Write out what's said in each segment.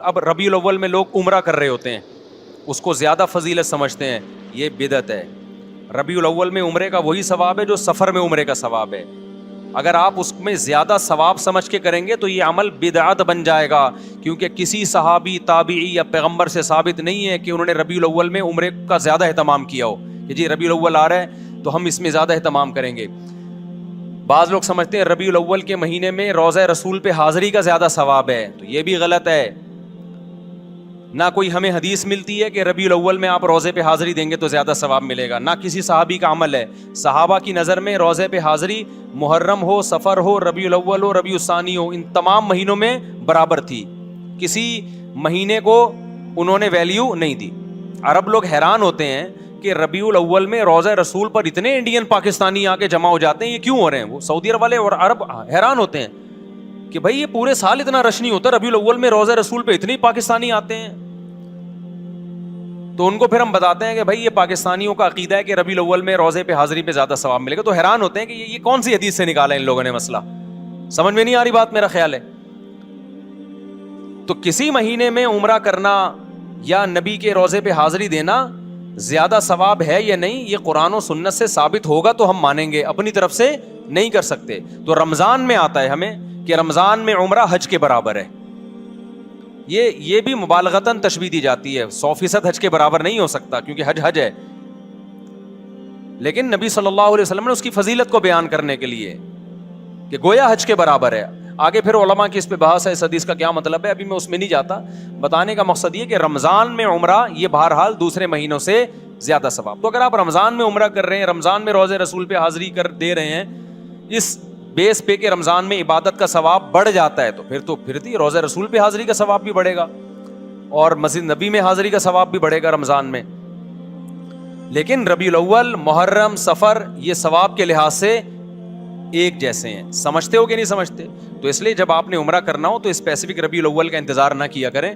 اب ربیع الاول میں لوگ عمرہ کر رہے ہوتے ہیں، اس کو زیادہ فضیلت سمجھتے ہیں، یہ بدعت ہے۔ ربیع الاول میں عمرے کا وہی ثواب ہے جو سفر میں عمرے کا ثواب ہے۔ اگر آپ اس میں زیادہ ثواب سمجھ کے کریں گے تو یہ عمل بدعت بن جائے گا، کیونکہ کسی صحابی، تابعی یا پیغمبر سے ثابت نہیں ہے کہ انہوں نے ربیع الاول میں عمرے کا زیادہ اہتمام کیا ہو کہ جی ربیع الاول آ رہا ہے تو ہم اس میں زیادہ اہتمام کریں گے۔ بعض لوگ سمجھتے ہیں ربیع الاول کے مہینے میں روضہ رسول پہ حاضری کا زیادہ ثواب ہے، تو یہ بھی غلط ہے۔ نہ کوئی ہمیں حدیث ملتی ہے کہ ربیع الاول میں آپ روزے پہ حاضری دیں گے تو زیادہ ثواب ملے گا، نہ کسی صحابی کا عمل ہے۔ صحابہ کی نظر میں روزے پہ حاضری محرم ہو، سفر ہو، ربیع الاول ہو، ربیع الثانی ہو، ان تمام مہینوں میں برابر تھی، کسی مہینے کو انہوں نے ویلیو نہیں دی۔ عرب لوگ حیران ہوتے ہیں کہ ربیع الاول میں روزہ رسول پر اتنے انڈین پاکستانی آ کے جمع ہو جاتے ہیں، یہ کیوں ہو رہے ہیں؟ وہ سعودی عرب والے اور عرب حیران ہوتے ہیں کہ بھائی یہ پورے سال اتنا رش نہیں ہوتا، ربیع الاول میں روزہ رسول پہ اتنے پاکستانی آتے ہیں۔ تو ان کو پھر ہم بتاتے ہیں کہ بھائی یہ پاکستانیوں کا عقیدہ ہے کہ ربیع الاول میں روزے پہ حاضری پہ زیادہ ثواب ملے گا، تو حیران ہوتے ہیں کہ یہ کون سی حدیث سے نکالا ان لوگوں نے مسئلہ، سمجھ میں نہیں آ رہی بات، میرا خیال ہے۔ تو کسی مہینے میں عمرہ کرنا یا نبی کے روزے پہ حاضری دینا زیادہ ثواب ہے یا نہیں، یہ قرآن و سنت سے ثابت ہوگا تو ہم مانیں گے، اپنی طرف سے نہیں کر سکتے۔ تو رمضان میں آتا ہے ہمیں کہ رمضان میں عمرہ حج کے برابر ہے، یہ بھی مبالغتاً تشبیہ دی جاتی ہے، 100% حج کے برابر نہیں ہو سکتا کیونکہ حج حج ہے، لیکن نبی صلی اللہ علیہ وسلم نے اس کی فضیلت کو بیان کرنے کے لیے کہ گویا حج کے برابر ہے۔ آگے پھر علماء کی اس پہ بحث ہے، اس حدیث کا کیا مطلب ہے، ابھی میں اس میں نہیں جاتا۔ بتانے کا مقصد یہ کہ رمضان میں عمرہ یہ بہرحال دوسرے مہینوں سے زیادہ ثواب۔ تو اگر آپ رمضان میں عمرہ کر رہے ہیں، رمضان میں روزے رسول پہ حاضری کر دے رہے ہیں، اس بیس پہ کہ رمضان میں عبادت کا ثواب بڑھ جاتا ہے، تو پھر روزہ رسول پہ حاضری کا ثواب بھی بڑھے گا اور مسجد نبی میں حاضری کا ثواب بھی بڑھے گا رمضان میں۔ لیکن ربیع الاول، محرم، سفر یہ ثواب کے لحاظ سے ایک جیسے ہیں، سمجھتے ہو کہ نہیں سمجھتے؟ تو اس لیے جب آپ نے عمرہ کرنا ہو تو اسپیسیفک ربیع الاول کا انتظار نہ کیا کریں،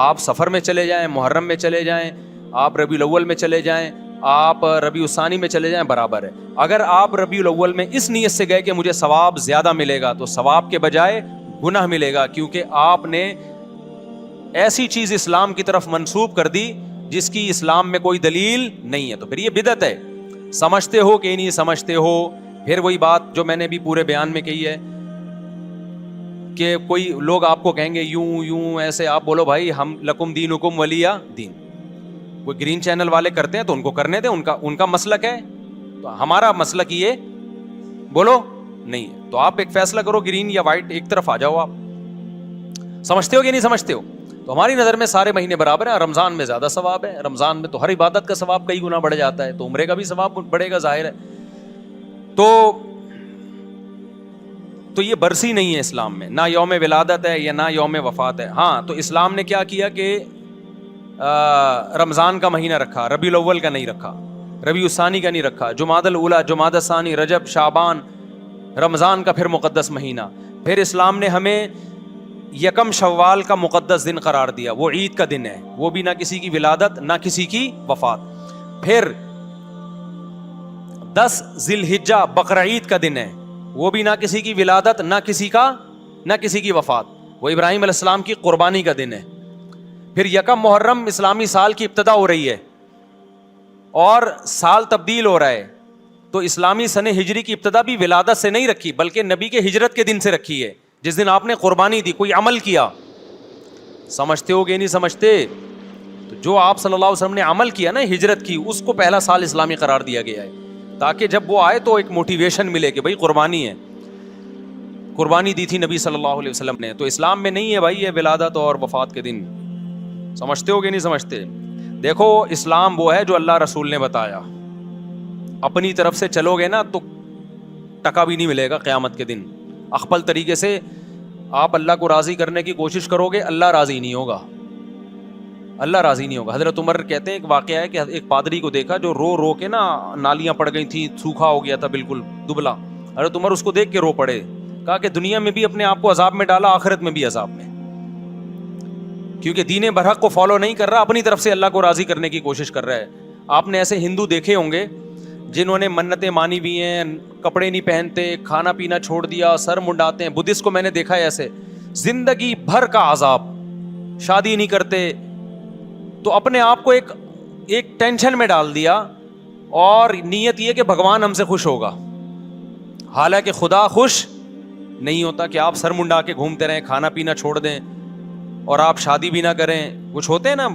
آپ سفر میں چلے جائیں، محرم میں چلے جائیں، آپ ربیع الاول میں چلے جائیں، آپ ربیع الثانی میں چلے جائیں، برابر ہے۔ اگر آپ ربیع الاول میں اس نیت سے گئے کہ مجھے ثواب زیادہ ملے گا تو ثواب کے بجائے گناہ ملے گا، کیونکہ آپ نے ایسی چیز اسلام کی طرف منسوب کر دی جس کی اسلام میں کوئی دلیل نہیں ہے، تو پھر یہ بدعت ہے۔ سمجھتے ہو کہ نہیں سمجھتے ہو؟ پھر وہی بات جو میں نے بھی پورے بیان میں کہی ہے کہ کوئی لوگ آپ کو کہیں گے یوں ایسے، آپ بولو بھائی ہم لکم دینکم ولی دین۔ کوئی گرین چینل والے کرتے ہیں تو ان کو کرنے دیں، ان کا مسلک ہے، تو ہمارا مسلک یہ بولو نہیں ہے۔ تو آپ ایک فیصلہ کرو، گرین یا وائٹ، ایک طرف آ جاؤ۔ آپ سمجھتے ہو کہ نہیں سمجھتے ہو؟ تو ہماری نظر میں سارے مہینے برابر ہیں، رمضان میں زیادہ ثواب ہے، رمضان میں تو ہر عبادت کا ثواب کئی گنا بڑھ جاتا ہے، تو عمرے کا بھی ثواب بڑھے گا، ظاہر ہے۔ تو یہ برسی نہیں ہے اسلام میں، نہ یوم ولادت ہے یا نہ یوم وفات ہے۔ ہاں تو اسلام نے کیا کیا کہ رمضان کا مہینہ رکھا، ربیع الاول کا نہیں رکھا، ربیع الثانی کا نہیں رکھا، جمادی الاولیٰ، جمادی الثانی، رجب، شعبان، رمضان کا پھر مقدس مہینہ۔ پھر اسلام نے ہمیں یکم شوال کا مقدس دن قرار دیا، وہ عید کا دن ہے، وہ بھی نہ کسی کی ولادت نہ کسی کی وفات۔ پھر 10 ذی الحجہ بقرعید کا دن ہے، وہ بھی نہ کسی کی ولادت نہ کسی کی وفات، وہ ابراہیم علیہ السلام کی قربانی کا دن ہے۔ پھر یکم محرم اسلامی سال کی ابتدا ہو رہی ہے اور سال تبدیل ہو رہا ہے، تو اسلامی سنہ ہجری کی ابتدا بھی ولادت سے نہیں رکھی بلکہ نبی کے ہجرت کے دن سے رکھی ہے، جس دن آپ نے قربانی دی، کوئی عمل کیا۔ سمجھتے ہو کہ نہیں سمجھتے؟ تو جو آپ صلی اللہ علیہ وسلم نے عمل کیا نا، ہجرت کی، اس کو پہلا سال اسلامی قرار دیا گیا ہے، تاکہ جب وہ آئے تو ایک موٹیویشن ملے کہ بھائی قربانی ہے، قربانی دی تھی نبی صلی اللہ علیہ وسلم نے۔ تو اسلام میں نہیں ہے بھائی یہ ولادت اور وفات کے دن، سمجھتے ہو کہ نہیں سمجھتے؟ دیکھو اسلام وہ ہے جو اللہ رسول نے بتایا، اپنی طرف سے چلو گے نا تو ٹکا بھی نہیں ملے گا قیامت کے دن۔ اخپل طریقے سے آپ اللہ کو راضی کرنے کی کوشش کرو گے، اللہ راضی نہیں ہوگا، اللہ راضی نہیں ہوگا۔ حضرت عمر کہتے ہیں ایک واقعہ ہے کہ ایک پادری کو دیکھا جو رو رو کے نا نالیاں پڑ گئی تھیں، سوکھا ہو گیا تھا بالکل دبلا۔ حضرت عمر اس کو دیکھ کے رو پڑے، کہا کہ دنیا میں بھی اپنے آپ کو عذاب میں ڈالا، آخرت میں بھی عذاب میں، کیونکہ دین برحق کو فالو نہیں کر رہا، اپنی طرف سے اللہ کو راضی کرنے کی کوشش کر رہا ہے۔ آپ نے ایسے ہندو دیکھے ہوں گے جنہوں نے منتیں مانی بھی ہیں، کپڑے نہیں پہنتے، کھانا پینا چھوڑ دیا، سر منڈاتے ہیں۔ بدھسٹ کو میں نے دیکھا ہے ایسے، زندگی بھر کا عذاب، شادی نہیں کرتے, تو اپنے آپ کو ایک ٹینشن میں ڈال دیا, اور نیت یہ کہ بھگوان ہم سے خوش ہوگا. حالانکہ خدا خوش نہیں ہوتا کہ آپ سر منڈا کے گھومتے رہیں, کھانا پینا چھوڑ دیں اور آپ شادی بھی نہ کریں. کچھ ہوتے ہیں نا,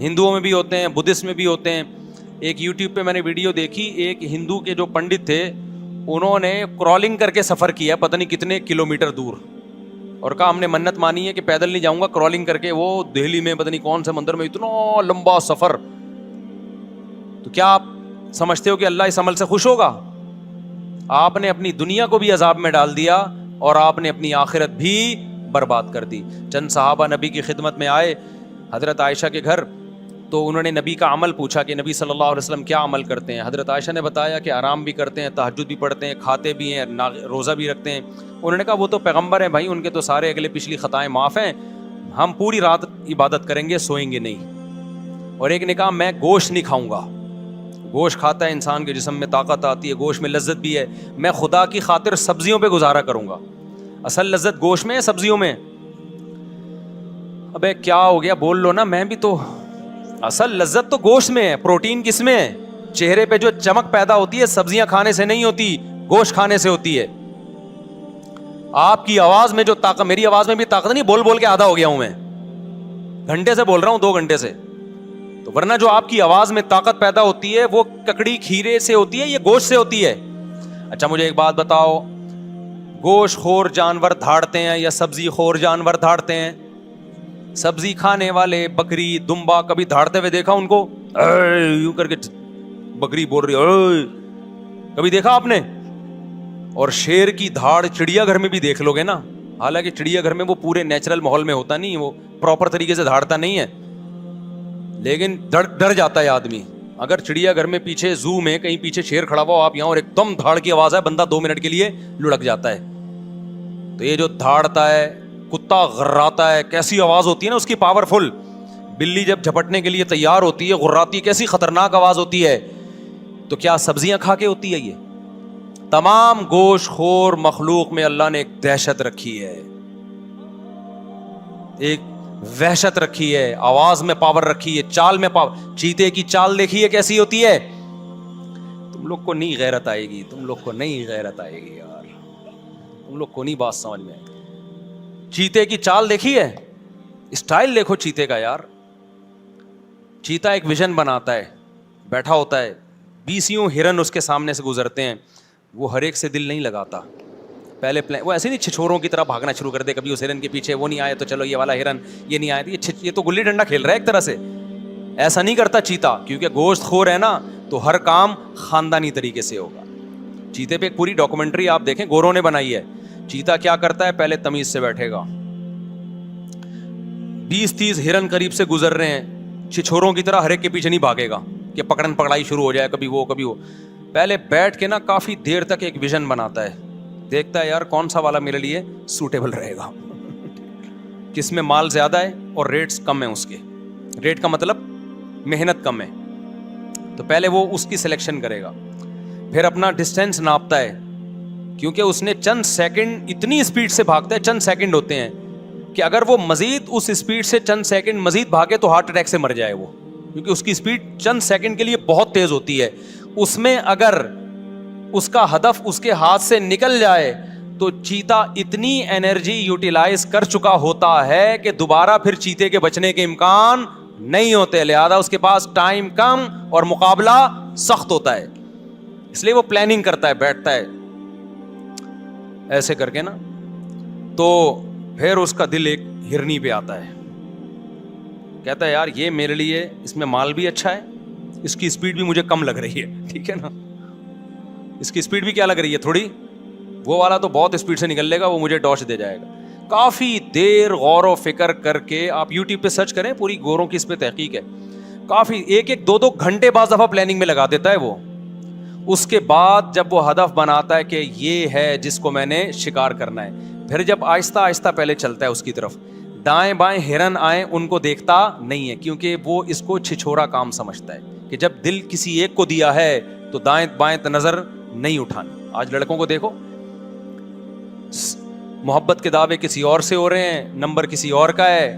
ہندوؤں میں بھی ہوتے ہیں, بدھسٹ میں بھی ہوتے ہیں. ایک یوٹیوب پہ میں نے ویڈیو دیکھی, ایک ہندو کے جو پنڈت تھے انہوں نے کرالنگ کر کے سفر کیا پتہ نہیں کتنے کلومیٹر دور, اور کہا ہم نے منت مانی ہے کہ پیدل نہیں جاؤں گا, کرالنگ کر کے. وہ دہلی میں پتہ نہیں کون سے مندر میں, اتنا لمبا سفر. تو کیا آپ سمجھتے ہو کہ اللہ اس عمل سے خوش ہوگا؟ آپ نے اپنی دنیا کو بھی عذاب میں ڈال دیا اور آپ نے اپنی آخرت بھی برباد کر دی. چند صحابہ نبی کی خدمت میں آئے حضرت عائشہ کے گھر, تو انہوں نے نبی کا عمل پوچھا کہ نبی صلی اللہ علیہ وسلم کیا عمل کرتے ہیں. حضرت عائشہ نے بتایا کہ آرام بھی کرتے ہیں, تہجد بھی پڑھتے ہیں, کھاتے بھی ہیں, روزہ بھی رکھتے ہیں. انہوں نے کہا وہ تو پیغمبر ہیں بھائی, ان کے تو سارے اگلے پچھلی خطائیں معاف ہیں, ہم پوری رات عبادت کریں گے, سوئیں گے نہیں. اور ایک نے کہا میں گوشت نہیں کھاؤں گا, گوشت کھاتا ہے انسان کے جسم میں طاقت آتی ہے, گوشت میں لذت بھی ہے, میں خدا کی خاطر سبزیوں پہ گزارا کروں گا. اصل لذت گوشت میں ہے سبزیوں میں؟ ابے کیا ہو گیا, بول لو نا. میں بھی تو, اصل لذت تو گوشت میں ہے, پروٹین کس میں ہے؟ چہرے پہ جو چمک پیدا ہوتی ہے سبزیاں کھانے سے نہیں ہوتی, گوشت کھانے سے ہوتی ہے. آپ کی آواز میں جو طاقت, میری آواز میں بھی طاقت نہیں, بول بول کے آدھا ہو گیا ہوں میں, گھنٹے سے بول رہا ہوں, 2 گھنٹے سے. تو ورنہ جو آپ کی آواز میں طاقت پیدا ہوتی ہے وہ ککڑی کھیرے سے ہوتی ہے, یہ گوشت سے ہوتی ہے. اچھا مجھے ایک بات بتاؤ, گوشت خور جانور دھاڑتے ہیں یا سبزی خور جانور دھاڑتے ہیں؟ سبزی کھانے والے بکری دمبا کبھی دھاڑتے ہوئے دیکھا ان کو؟ یوں کر کے بکری بول رہی, کبھی دیکھا آپ نے؟ اور شیر کی دھاڑ چڑیا گھر میں بھی دیکھ لو گے نا, حالانکہ چڑیا گھر میں وہ پورے نیچرل ماحول میں ہوتا نہیں, وہ پراپر طریقے سے دھاڑتا نہیں ہے, لیکن ڈر جاتا ہے آدمی. اگر چڑیا گھر میں پیچھے زو میں کہیں پیچھے شیر کھڑا ہوا آپ یہاں اور ایک دم دھاڑ کی آواز ہے, بندہ 2 منٹ کے لیے لڑک جاتا ہے. تو یہ جو دھاڑتا ہے, کتا غراتا ہے, کیسی آواز ہوتی ہے نا اس کی, پاورفل. بلی جب جھپٹنے کے لیے تیار ہوتی ہے, غراتی ہے, کیسی خطرناک آواز ہوتی ہے. تو کیا سبزیاں کھا کے ہوتی ہے یہ؟ تمام گوشت خور مخلوق میں اللہ نے ایک دہشت رکھی ہے, ایک وحشت رکھی ہے, آواز میں پاور رکھی ہے, چال میں پاور. چیتے کی چال دیکھی ہے کیسی ہوتی ہے؟ تم لوگ کو نہیں غیرت آئے گی, تم لوگ کو نہیں غیرت آئے گی یار, تم لوگ کو نہیں بات سمجھ میں آئے گی. چیتے کی چال دیکھی ہے, اسٹائل دیکھو چیتے کا یار. چیتا ایک ویژن بناتا ہے, بیٹھا ہوتا ہے, 20 ہرن اس کے سامنے سے گزرتے ہیں, وہ ہر ایک سے دل نہیں لگاتا. پہلے وہ ایسے نہیں چھچوروں کی طرح بھاگنا شروع کر دے, کبھی اس ہرن کے پیچھے وہ نہیں آیا تو چلو یہ والا ہرن, یہ نہیں آیا یہ تو گلی ڈنڈا کھیل رہا ہے ایک طرح سے. ایسا نہیں کرتا چیتا, کیونکہ گوشت خور ہے نا, تو ہر کام خاندانی طریقے سے ہوگا. چیتے پہ ایک پوری ڈاکومنٹری آپ دیکھیں, گوروں نے بنائی ہے. چیتا کیا کرتا ہے, پہلے تمیز سے بیٹھے گا, 20-30 ہرن قریب سے گزر رہے ہیں, چھچوروں کی طرح ہر ایک کے پیچھے نہیں بھاگے گا کہ پکڑن پکڑائی شروع ہو جائے, کبھی وہ کبھی وہ. پہلے بیٹھ کے نا کافی دیر تک ایک ویژن بناتا ہے, دیکھتا ہے یار کون سا والا میرے لیے سوٹیبل رہے گا, کس میں مال زیادہ ہے اور ریٹس کم ہیں اس کے. ریٹ کا مطلب محنت کم ہے, تو پہلے وہ اس کی سلیکشن کرے گا. پھر اپنا ڈسٹینس ناپتا ہے, کیونکہ اس نے چند سیکنڈ اتنی اسپیڈ سے بھاگتا ہے, چند سیکنڈ ہوتے ہیں کہ اگر وہ مزید اس اسپیڈ سے چند سیکنڈ مزید بھاگے تو ہارٹ اٹیک سے مر جائے وہ, کیونکہ اس کی اسپیڈ چند سیکنڈ کے لیے بہت تیز ہوتی ہے. اس میں اگر اس کا ہدف اس کے ہاتھ سے نکل جائے تو چیتا اتنی انرجی یوٹیلائز کر چکا ہوتا ہے کہ دوبارہ پھر چیتے کے بچنے کے امکان نہیں ہوتے. لہذا اس کے پاس ٹائم کم اور مقابلہ سخت ہوتا ہے, اس لیے وہ پلاننگ کرتا ہے, بیٹھتا ہے ایسے کر کے نا. تو پھر اس کا دل ایک ہرنی پہ آتا ہے, کہتا ہے یار یہ میرے لیے, اس میں مال بھی اچھا ہے, اس کی اسپیڈ بھی مجھے کم لگ رہی ہے, ٹھیک ہے نا, اس کی اسپیڈ بھی کیا لگ رہی ہے تھوڑی, وہ والا تو بہت اسپیڈ سے نکل لے گا, وہ مجھے ڈاش دے جائے گا. کافی دیر غور و فکر کر کے, آپ یوٹیوب پہ سرچ کریں, پوری گوروں کی اس پہ تحقیق ہے, کافی 1-2 گھنٹے بعض دفعہ پلاننگ میں لگا دیتا ہے وہ. اس کے بعد جب وہ ہدف بناتا ہے کہ یہ ہے جس کو میں نے شکار کرنا ہے, پھر جب آہستہ آہستہ پہلے چلتا ہے اس کی طرف, دائیں بائیں ہرن آئیں ان کو دیکھتا نہیں ہے, کیونکہ وہ اس کو چھچورا کام سمجھتا ہے کہ جب دل کسی ایک کو دیا ہے تو دائیں بائیں نظر نہیں اٹھانی. آج لڑکوں کو دیکھو, محبت کے دعوے کسی اور سے ہو رہے ہیں, نمبر کسی اور کا ہے,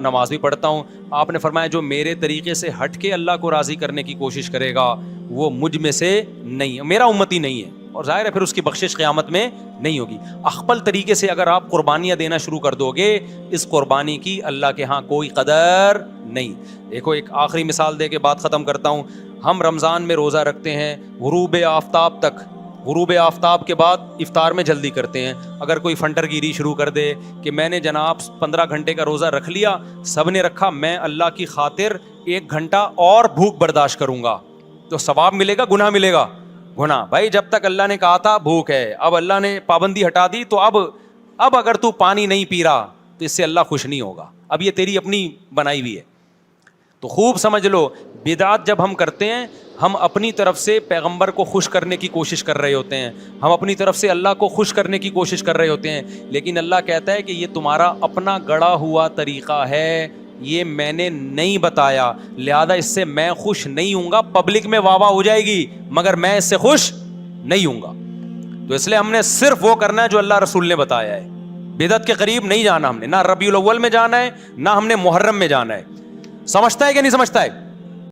نماز بھی پڑھتا ہوں. آپ نے فرمایا جو میرے طریقے سے ہٹ کے اللہ کو راضی کرنے کی کوشش کرے گا وہ مجھ میں سے نہیں ہے, میرا امتی نہیں ہے, اور ظاہر ہے پھر اس کی بخشش قیامت میں نہیں ہوگی. اخپل طریقے سے اگر آپ قربانیاں دینا شروع کر دو گے, اس قربانی کی اللہ کے ہاں کوئی قدر نہیں. دیکھو ایک آخری مثال دے کے بات ختم کرتا ہوں. ہم رمضان میں روزہ رکھتے ہیں غروب آفتاب تک, غروب آفتاب کے بعد افطار میں جلدی کرتے ہیں. اگر کوئی فنٹر گیری شروع کر دے کہ میں نے جناب 15 گھنٹے کا روزہ رکھ لیا, سب نے رکھا, میں اللہ کی خاطر 1 گھنٹا اور بھوک برداشت کروں گا, تو ثواب ملے گا گناہ ملے گا؟ گناہ. بھائی جب تک اللہ نے کہا تھا بھوک ہے, اب اللہ نے پابندی ہٹا دی, تو اب اگر تو پانی نہیں پی رہا تو اس سے اللہ خوش نہیں ہوگا. اب یہ تیری اپنی بنائی ہوئی ہے. تو خوب سمجھ لو, بدعت جب ہم کرتے ہیں ہم اپنی طرف سے پیغمبر کو خوش کرنے کی کوشش کر رہے ہوتے ہیں, ہم اپنی طرف سے اللہ کو خوش کرنے کی کوشش کر رہے ہوتے ہیں, لیکن اللہ کہتا ہے کہ یہ تمہارا اپنا گڑا ہوا طریقہ ہے, یہ میں نے نہیں بتایا, لہذا اس سے میں خوش نہیں ہوں گا. پبلک میں واہ واہ ہو جائے گی مگر میں اس سے خوش نہیں ہوں گا. تو اس لیے ہم نے صرف وہ کرنا ہے جو اللہ رسول نے بتایا ہے. بدعت کے قریب نہیں جانا ہم نے, نہ ربیع الاول میں جانا ہے, نہ ہم نے محرم میں جانا ہے. سمجھتا ہے کہ نہیں سمجھتا ہے؟